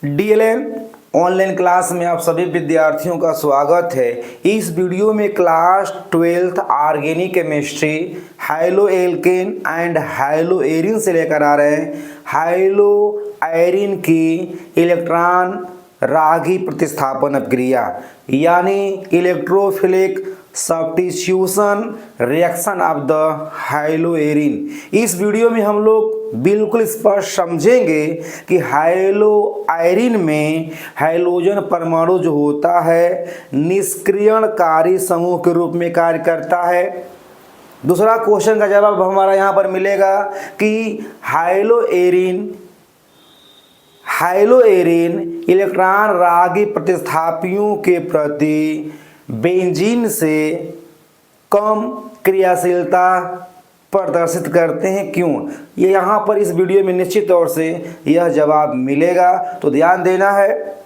DLN online class में आप सभी विद्यार्थियों का स्वागत है। इस वीडियो में class 12th organic chemistry haloalkane and haloarene से लेकर आ रहे हैं। हाइलो एरिन की इलेक्ट्रॉन रागी प्रतिस्थापन अभिक्रिया यानी electrophilic substitution reaction of the haloarene. इस वीडियो में हम लोग बिल्कुल स्पष्ट समझेंगे कि हाइलो एरिन में हाइड्रोजन परमाणु जो होता है निष्क्रियणकारी समूह के रूप में कार्य करता है। दूसरा क्वेश्चन का जवाब हमारा यहाँ पर मिलेगा कि हाइलो एरिन इलेक्ट्रॉन रागी प्रतिस्थापियों के प्रति बेंजीन से कम क्रियाशीलता प्रदर्शित करते हैं, क्यों? ये यहाँ पर इस वीडियो में निश्चित तौर से यह जवाब मिलेगा, तो ध्यान देना है।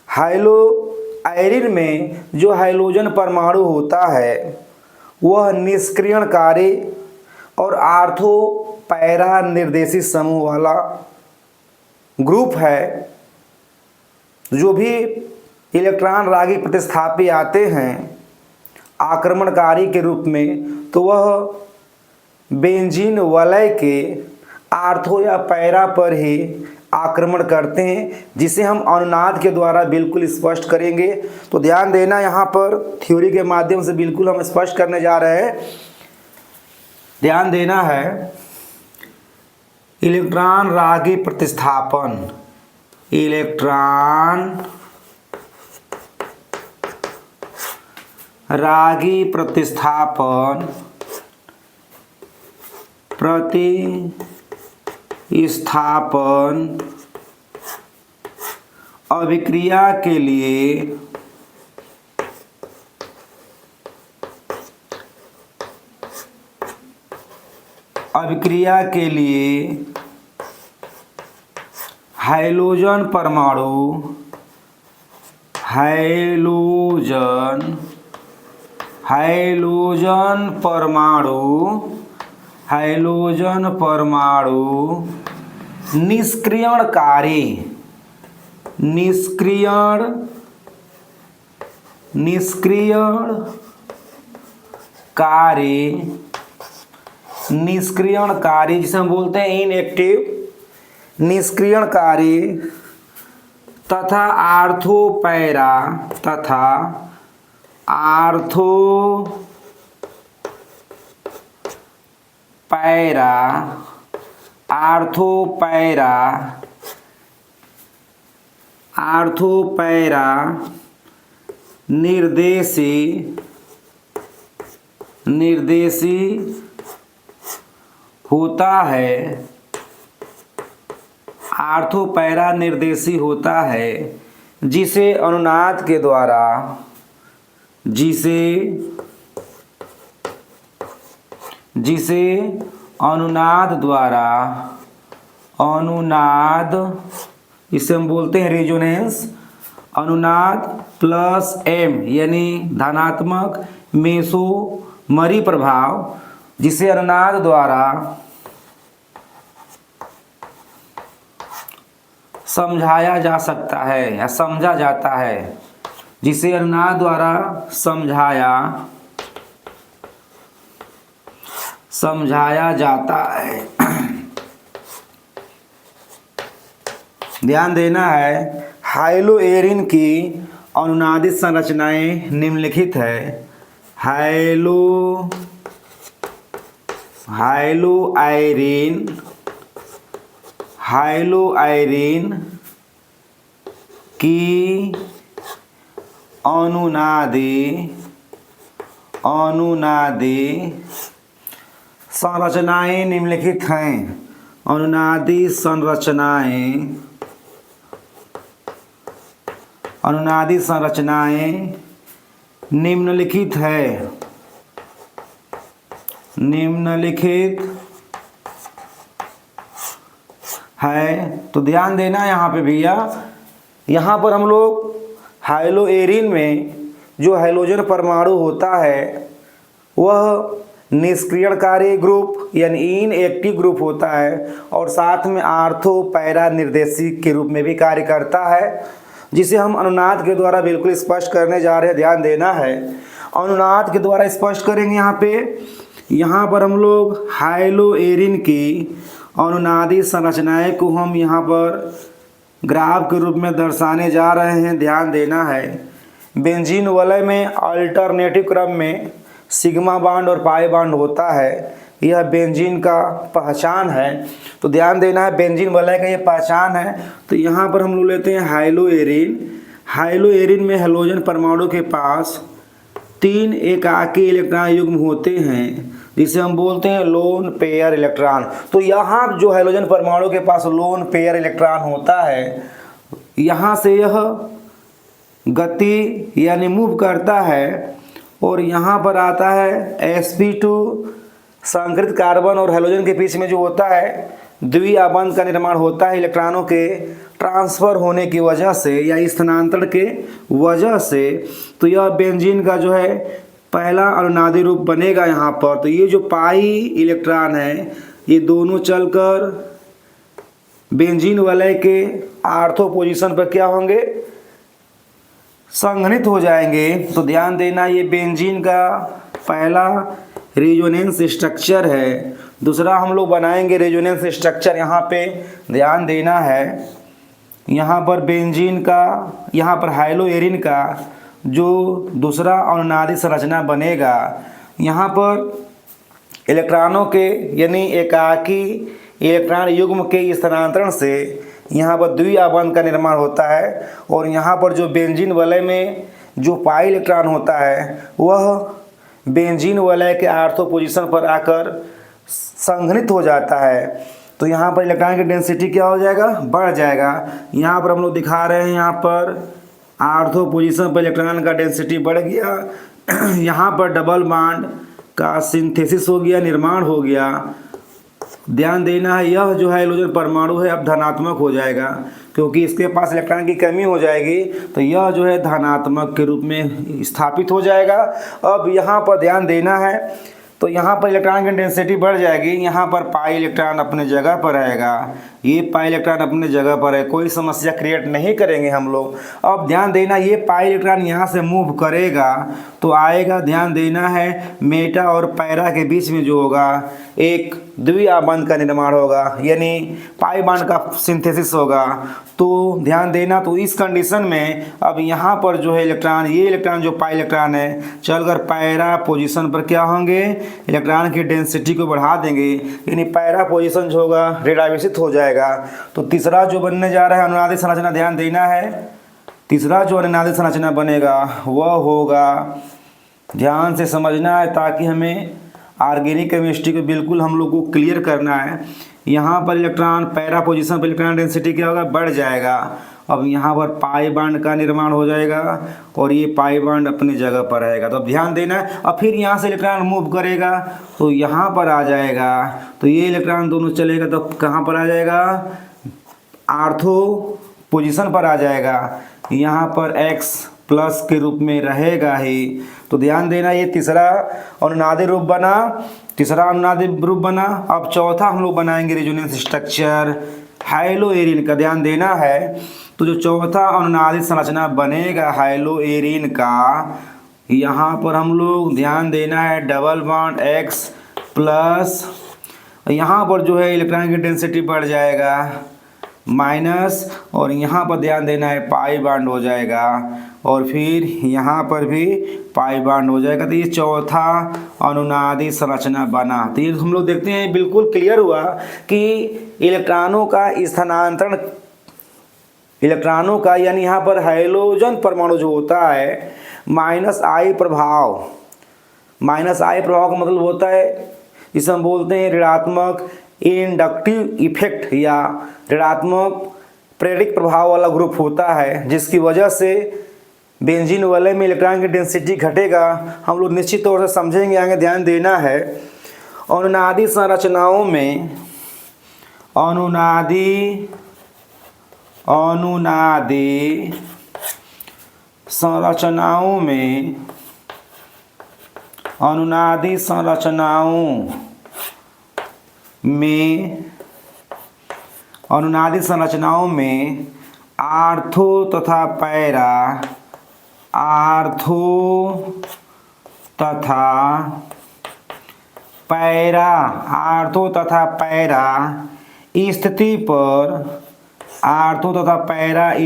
हाइलो एरिन में जो हाइड्रोजन परमाणु होता है वह निष्क्रियणकारी और आर्थो पैरा निर्देशी समूह वाला ग्रुप है। जो भी इलेक्ट्रॉन रागी प्रतिस्थापी आते हैं आक्रमणकारी के रूप में, तो वह बेंजीन वलय के आर्थो या पैरा पर ही आक्रमण करते हैं, जिसे हम अनुनाद के द्वारा बिल्कुल स्पष्ट करेंगे। तो ध्यान देना, यहाँ पर थ्योरी के माध्यम से बिल्कुल हम स्पष्ट करने जा रहे हैं। ध्यान देना है, इलेक्ट्रॉन रागी प्रतिस्थापन, इलेक्ट्रॉन रागी प्रतिस्थापन अभिक्रिया के लिए हाइड्रोजन परमाणु निष्क्रियणकारी जिसे हम बोलते हैं इनएक्टिव, निष्क्रियणकारी तथा आर्थो पैरा निर्देशी होता है। आर्थो पैरा निर्देशी होता है, जिसे अनुनाद के द्वारा इसे हम बोलते हैं रेजोनेंस। अनुनाद प्लस एम यानी धनात्मक मेसोमरी प्रभाव, जिसे अनुनाद द्वारा समझाया जा सकता है या समझा जाता है, जिसे अनुनाद द्वारा समझाया जाता है। ध्यान देना है, हाइलो एरिन की अनुनादित संरचनाएं निम्नलिखित है। हाइलो एरिन की अनुनादी संरचनाएं निम्नलिखित हैं। अनुनादी संरचनाएं निम्नलिखित है। तो ध्यान देना यहाँ पे भैया, यहाँ पर हम लोग हाइलो एरिन में जो हाइड्रोजन परमाणु होता है वह निष्क्रियणकारी ग्रुप यानी इनएक्टिव ग्रुप होता है, और साथ में आर्थो पैरा निर्देशी के रूप में भी कार्य करता है, जिसे हम अनुनाद के द्वारा बिल्कुल स्पष्ट करने जा रहे हैं। ध्यान देना है, अनुनाद के द्वारा स्पष्ट करेंगे। यहाँ पर हम लोग हाइलोएरिन की अनुनादी संरचनाएं को हम यहाँ पर ग्राफ के रूप में दर्शाने जा रहे हैं। ध्यान देना है, बेंजीन वलय में अल्टरनेटिव क्रम में सिग्मा बॉन्ड और पाई बॉन्ड होता है, यह बेंजीन का पहचान है। तो ध्यान देना है, बेंजीन वलय का ये पहचान है। तो यहाँ पर हम लोग लेते हैं हाइलोएरिन। हाइलोएरिन में हैलोजन परमाणु के पास 3 एकाकी इलेक्ट्रॉन युग्म होते हैं, जिसे हम बोलते हैं लोन पेयर इलेक्ट्रॉन। तो यहाँ जो हैलोजन परमाणु के पास लोन पेयर इलेक्ट्रॉन होता है, यहाँ से यह गति यानी मूव करता है, और यहाँ पर आता है sp2 संकरित कार्बन और हैलोजन के बीच में जो होता है द्विआबंध का निर्माण होता है इलेक्ट्रॉनों के ट्रांसफ़र होने की वजह से या स्थानांतरण के वजह से। तो यह बेंजीन का जो है पहला अनुनादी रूप बनेगा यहाँ पर। तो ये जो पाई इलेक्ट्रॉन है, ये दोनों चलकर बेंजीन वलय के आर्थो पोजीशन पर क्या होंगे, संघनित हो जाएंगे। तो ध्यान देना, ये बेंजीन का पहला रेजोनेंस स्ट्रक्चर है। दूसरा हम लोग बनाएंगे रेजोनेंस स्ट्रक्चर। यहाँ पे ध्यान देना है, यहाँ पर बेंजीन का, यहाँ पर हाइलोएरिन का जो दूसरा अनुनादी संरचना बनेगा, यहाँ पर इलेक्ट्रॉनों के यानी एकाकी इलेक्ट्रॉन युग्म के स्थानांतरण से यहाँ पर द्विआबंध का निर्माण होता है, और यहाँ पर जो बेंजीन वलय में जो पाई इलेक्ट्रॉन होता है वह बेंजीन वलय के आर्थो पोजीशन पर आकर संघनित हो जाता है। तो यहाँ पर इलेक्ट्रॉन की डेंसिटी क्या हो जाएगा, बढ़ जाएगा। यहाँ पर हम लोग दिखा रहे हैं, यहाँ पर आर्थो पोजीशन पर इलेक्ट्रॉन का डेंसिटी बढ़ गया। यहाँ पर डबल बॉन्ड का सिंथेसिस हो गया, निर्माण हो गया। ध्यान देना है, यह जो हाइड्रोजन परमाणु है अब धनात्मक हो जाएगा, क्योंकि इसके पास इलेक्ट्रॉन की कमी हो जाएगी। तो यह जो है धनात्मक के रूप में स्थापित हो जाएगा। अब यहाँ पर ध्यान देना है, तो यहाँ पर इलेक्ट्रॉन की डेंसिटी बढ़ जाएगी, यहाँ पर पाई इलेक्ट्रॉन अपने जगह पर रहेगा, ये पाई इलेक्ट्रॉन अपने जगह पर है, कोई समस्या क्रिएट नहीं करेंगे हम लोग। अब ध्यान देना, ये पाई इलेक्ट्रॉन यहाँ से मूव करेगा तो आएगा, ध्यान देना है, मेटा और पैरा के बीच में जो होगा एक द्विआबंध का निर्माण होगा, यानी पाई बॉन्ड का सिंथेसिस होगा। तो ध्यान देना, तो इस कंडीशन में अब यहाँ पर जो है इलेक्ट्रॉन, ये इलेक्ट्रॉन जो पाई इलेक्ट्रॉन है चलकर पैरा पोजीशन पर क्या होंगे, इलेक्ट्रॉन की डेंसिटी को बढ़ा देंगे, यानी पैरा पोजीशन जो होगा रेडियोसित हो जाएगा। तो तीसरा जो बनने जा रहा है अनुनादी संरचना, ध्यान देना है, तीसरा जो अनुनादी संरचना बनेगा वह होगा, ध्यान से समझना है ताकि हमें ऑर्गेनिक केमिस्ट्री को बिल्कुल हम लोग को क्लियर करना है। यहाँ पर इलेक्ट्रॉन पैरा पोजीशन पर इलेक्ट्रॉन डेंसिटी क्या होगा, बढ़ जाएगा। अब यहाँ पर पाई बॉन्ड का निर्माण हो जाएगा और ये पाई बॉन्ड अपनी जगह पर रहेगा। तो अब ध्यान देना है, अब फिर यहाँ से इलेक्ट्रॉन मूव करेगा तो यहाँ पर आ जाएगा, तो ये इलेक्ट्रॉन दोनों चलेगा तो कहाँ पर आ जाएगा, आर्थो पोजीशन पर आ जाएगा, यहाँ पर X प्लस के रूप में रहेगा ही। तो ध्यान देना, ये तीसरा अनुनादी रूप बना, तीसरा अनुनादी रूप बना। अब चौथा हम लोग बनाएंगे रेजोनेंस स्ट्रक्चर हाइलोएरिन का, ध्यान देना है। तो जो चौथा अनुनादी संरचना बनेगा हाइलोएरिन का, यहाँ पर हम लोग ध्यान देना है डबल बॉन्ड X प्लस, यहाँ पर जो है इलेक्ट्रॉन की डेंसिटी बढ़ जाएगा माइनस, और यहाँ पर ध्यान देना है पाई बॉन्ड हो जाएगा, और फिर यहाँ पर भी पाई बॉन्ड हो जाएगा। तो ये चौथा अनुनादी संरचना बना। तो ये हम लोग देखते हैं, बिल्कुल क्लियर हुआ कि इलेक्ट्रॉनों का स्थानांतरण, इलेक्ट्रॉनों का यानी यहाँ पर हाइड्रोजन परमाणु जो होता है माइनस आई प्रभाव, माइनस आई प्रभाव का मतलब होता है, जिसे हम बोलते हैं ऋणात्मक इंडक्टिव इफेक्ट या ऋणात्मक प्रेरक प्रभाव वाला ग्रुप होता है, जिसकी वजह से बेंजीन वलय में इलेक्ट्रॉन की डेंसिटी घटेगा। हम लोग निश्चित तौर से समझेंगे आगे, ध्यान देना है। अनुनादी संरचनाओं में अनुनादी संरचनाओं में अनुनादी संरचनाओं में आर्थो तथा पैरा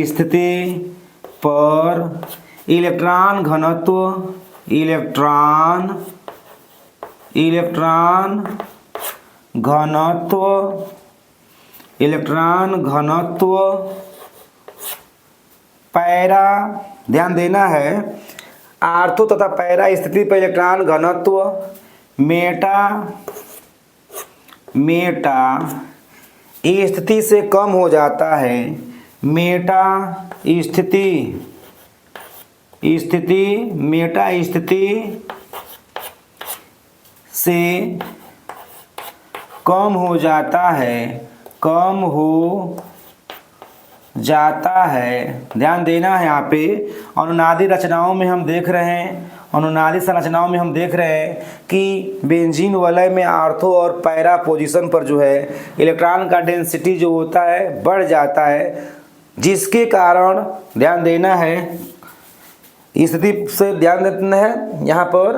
स्थिति पर इलेक्ट्रॉन घनत्व पैरा, ध्यान देना है, आर्थो तथा पैरा स्थिति पर इलेक्ट्रॉन घनत्व मेटा स्थिति से कम हो जाता है। मेटा स्थिति से कम हो जाता है। ध्यान देना है यहाँ पे अनुनादी रचनाओं में हम देख रहे हैं, अनुनादी संरचनाओं में हम देख रहे हैं कि बेंजीन वलय में आर्थो और पैरा पोजीशन पर जो है इलेक्ट्रॉन का डेंसिटी जो होता है बढ़ जाता है, जिसके कारण ध्यान देना है, स्थिति से ध्यान देना है यहाँ पर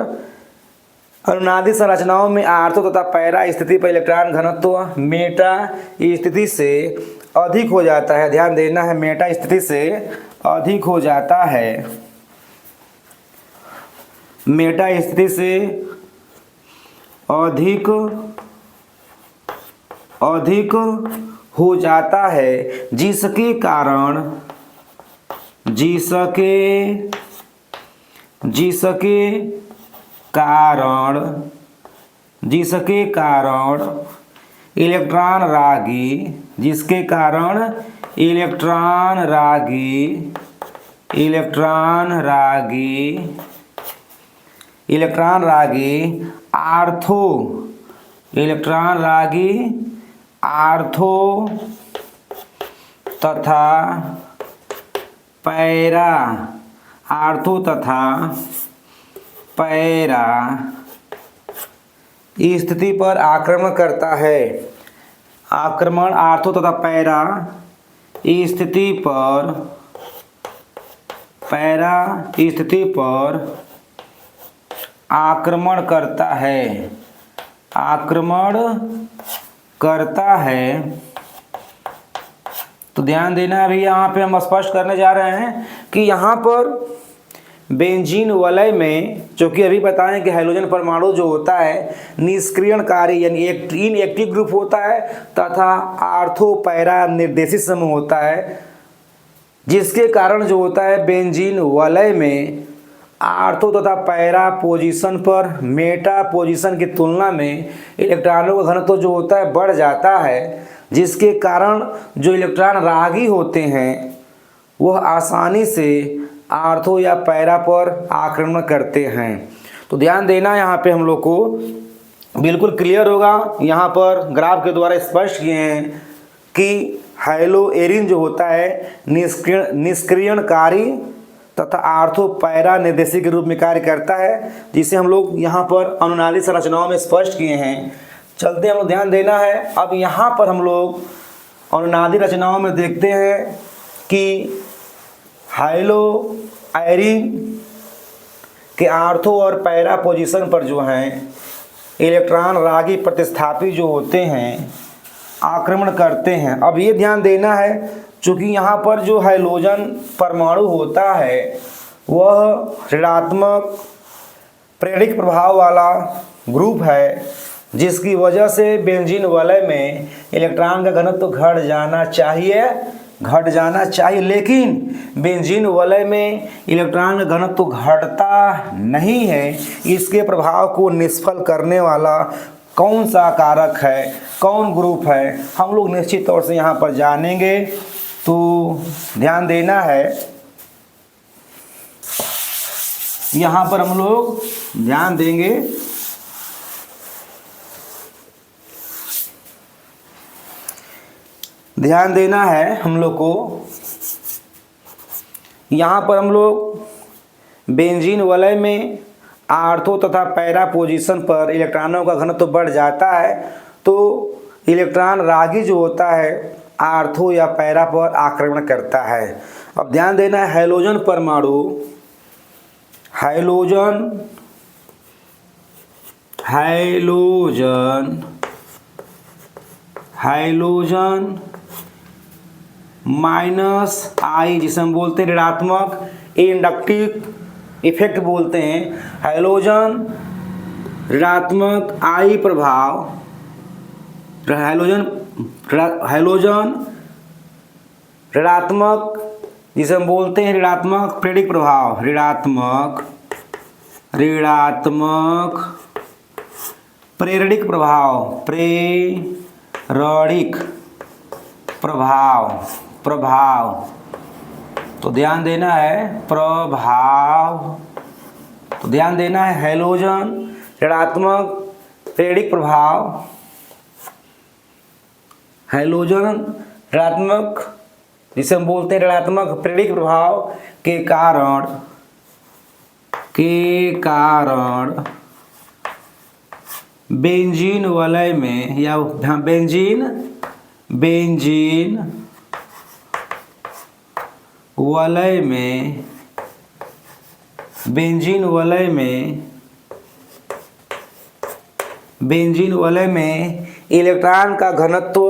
अनुनादी संरचनाओं में आर्थो तथा पैरा स्थिति पर इलेक्ट्रॉन घनत्व मेटा स्थिति से अधिक हो जाता है। ध्यान देना है, मेटा स्थिति से अधिक हो जाता है। मेटा स्थिति से अधिक हो जाता है, जिसके कारण इलेक्ट्रॉन रागी आर्थो तथा पैरा स्थिति पर आक्रमण करता है। आक्रमण आर्थो तथा पैरा स्थिति पर आक्रमण करता है। तो ध्यान देना अभी यहाँ पे हम स्पष्ट करने जा रहे हैं कि यहाँ पर बेंजीन वलय में, जो कि अभी बताएं कि हाइड्रोजन परमाणु जो होता है निष्क्रियणकारी यानी इनएक्टिव ग्रुप होता है तथा आर्थो पैरा निर्देशित समूह होता है, जिसके कारण जो होता है बेंजीन वलय में आर्थो तथा पैरा पोजीशन पर मेटा पोजीशन की तुलना में इलेक्ट्रॉनों का घनत्व जो होता है बढ़ जाता है, जिसके कारण जो इलेक्ट्रॉन रागी होते हैं वह आसानी से आर्थो या पैरा पर आक्रमण करते हैं। तो ध्यान देना यहाँ पे हम लोग को बिल्कुल क्लियर होगा, यहाँ पर ग्राफ के द्वारा स्पष्ट किए हैं कि हाइलोएरिन जो होता है निष्क्रियणकारी तथा आर्थो पैरा निर्देशी के रूप में कार्य करता है, जिसे हम लोग यहाँ पर अनुनादी संरचनाओं में स्पष्ट किए हैं। चलते हम लोग ध्यान देना है। अब यहाँ पर हम लोग अनुनादी रचनाओं में देखते हैं कि हाइलोएरिन के आर्थो और पैरा पोजीशन पर जो हैं इलेक्ट्रॉन रागी प्रतिस्थापी जो होते हैं आक्रमण करते हैं। अब ये ध्यान देना है, चूँकि यहाँ पर जो हाइड्रोजन परमाणु होता है वह ऋणात्मक प्रेरक प्रभाव वाला ग्रुप है, जिसकी वजह से बेंजीन वलय में इलेक्ट्रॉन का घनत्व घट जाना चाहिए, लेकिन बेंजीन वलय में इलेक्ट्रॉन का घनत्व घटता नहीं है। इसके प्रभाव को निष्फल करने वाला कौन सा कारक है, कौन ग्रुप है, हम लोग निश्चित तौर से यहाँ पर जानेंगे। तो ध्यान देना है, यहाँ पर हम लोग ध्यान देंगे ध्यान देना है हम लोग को। यहाँ पर हम लोग बेंजीन वलय में आर्थो तथा पैरा पोजीशन पर इलेक्ट्रॉनों का घनत्व बढ़ जाता है तो इलेक्ट्रॉन रागी जो होता है आर्थो या पैरा पर आक्रमण करता है। अब ध्यान देना है हैलोजन परमाणु, हैलोजन माइनस आई जिसे हम बोलते हैं ऋणात्मक इंडक्टिव इफेक्ट बोलते हैं। हैलोजन ऋणात्मक आई प्रभाव, हैलोजन ऋणात्मक जिसे हम बोलते हैं ऋणात्मक प्रेरक प्रभाव, ऋणात्मक प्रेरणिक प्रभाव। तो ध्यान देना है तो ध्यान देना है हैलोजन ऋणात्मक प्रेरक प्रभाव, हैलोजन ऋणात्मक जिसे हम बोलते हैं ऋणात्मक प्रेरक प्रभाव के कारण बेंजीन वलय में या बेंजीन वलय में इलेक्ट्रॉन का घनत्व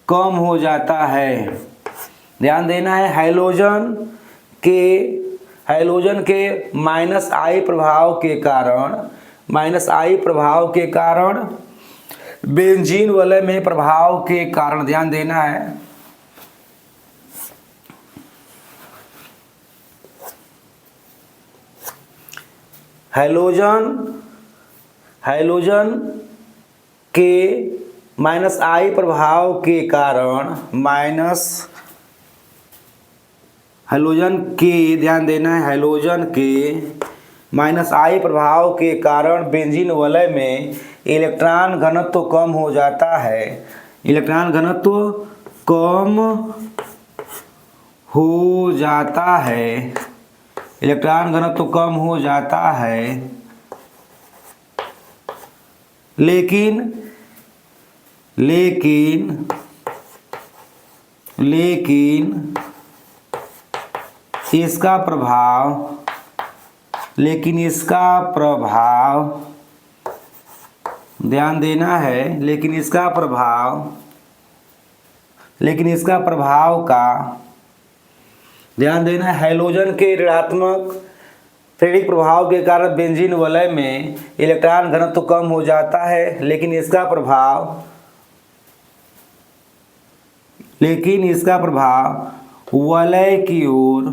कम हो जाता है। ध्यान देना है हैलोजन के माइनस आई प्रभाव के कारण बेंजीन वलय में प्रभाव के कारण ध्यान देना है हैलोजन के माइनस आई प्रभाव के कारण हैलोजन के माइनस आई प्रभाव के कारण बेंजीन वलय में इलेक्ट्रॉन घनत्व कम हो जाता है। इलेक्ट्रॉन घनत्व कम हो जाता है लेकिन इसका प्रभाव ध्यान देना है लेकिन इसका प्रभाव का ध्यान देना है हैलोजन के ऋणात्मक प्रेरक प्रभाव के कारण बेंजीन वलय में इलेक्ट्रॉन घनत्व कम हो जाता है लेकिन इसका प्रभाव वलय की ओर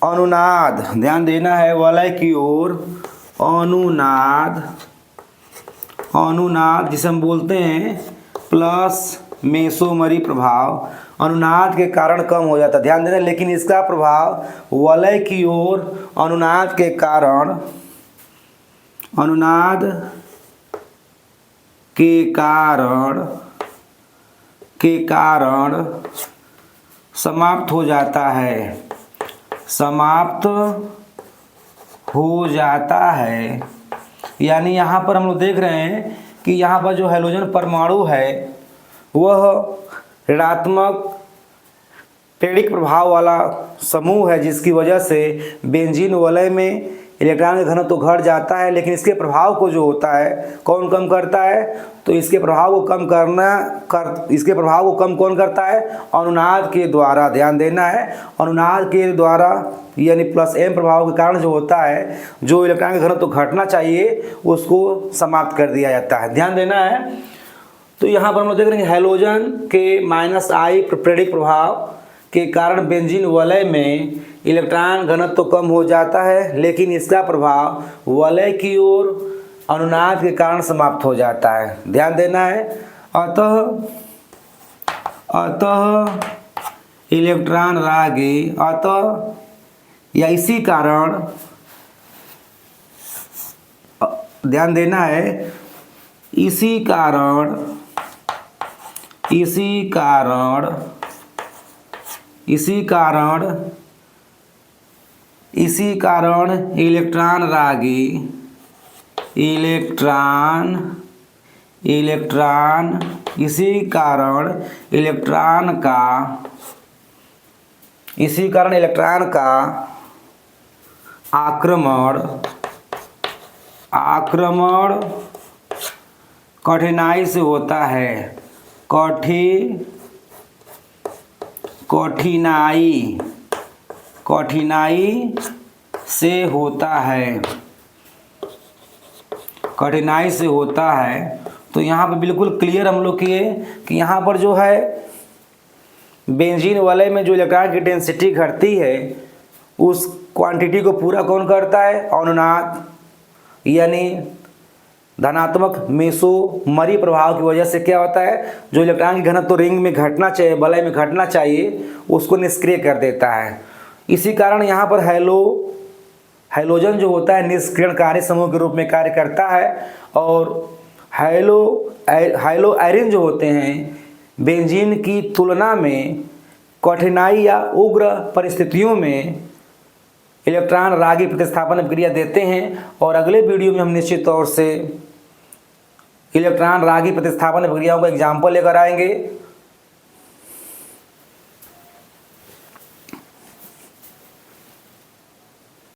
अनुनाद ध्यान देना है वलय की ओर अनुनाद जिसे हम बोलते हैं प्लस मेसोमरी प्रभाव अनुनाद के कारण कम हो जाता है। ध्यान देना लेकिन इसका प्रभाव वलय की ओर अनुनाद के कारण समाप्त हो जाता है। यानी यहाँ पर हम लोग देख रहे हैं कि यहाँ पर जो हैलोजन परमाणु है वह ऋणात्मक प्रेरक प्रभाव वाला समूह है जिसकी वजह से बेंजीन वलय में इलेक्ट्रॉन का घनत्व घट जाता है लेकिन इसके प्रभाव को जो होता है कौन कम करता है तो इसके प्रभाव को कम कौन करता है अनुनाद के द्वारा। ध्यान देना है अनुनाद के द्वारा यानी प्लस एम प्रभाव के कारण जो होता है जो इलेक्ट्रॉन का घनत्व घटना चाहिए उसको समाप्त कर दिया जाता है। ध्यान देना है तो यहाँ पर हम लोग देख रहे हैं हैलोजन के माइनस आई प्रेरक प्रभाव के कारण बेंजीन वलय में इलेक्ट्रॉन घनत्व कम हो जाता है लेकिन इसका प्रभाव वलय की ओर अनुनाद के कारण समाप्त हो जाता है। ध्यान देना है अतः इलेक्ट्रॉन रागी, अतः या इसी कारण, ध्यान देना है, इसी कारण इलेक्ट्रॉन रागी, इसी कारण इलेक्ट्रॉन का आक्रमण कठिनाई से होता है, कठिनाई से होता है। तो यहाँ पर बिल्कुल क्लियर हम लोग किए कि यहाँ पर जो है बेंजीन वलय में जो इलेक्ट्रॉन की डेंसिटी घटती है उस क्वांटिटी को पूरा कौन करता है, अनुनाद, यानी धनात्मक मेसोमरी प्रभाव की वजह से क्या होता है, जो इलेक्ट्रॉन की घनत्व तो रिंग में घटना चाहिए, वलय में घटना चाहिए, उसको निष्क्रिय कर देता है। इसी कारण यहाँ पर हैलोजन जो होता है निष्क्रियणकारी समूह के रूप में कार्य करता है, और हाइलोआयरिन जो होते हैं बेंजीन की तुलना में कठिनाई या उग्र परिस्थितियों में इलेक्ट्रॉन रागी प्रतिस्थापन अभिक्रिया देते हैं। और अगले वीडियो में हम निश्चित तौर से इलेक्ट्रॉन रागी प्रतिस्थापन अभिक्रियाओं का एग्जाम्पल लेकर आएंगे।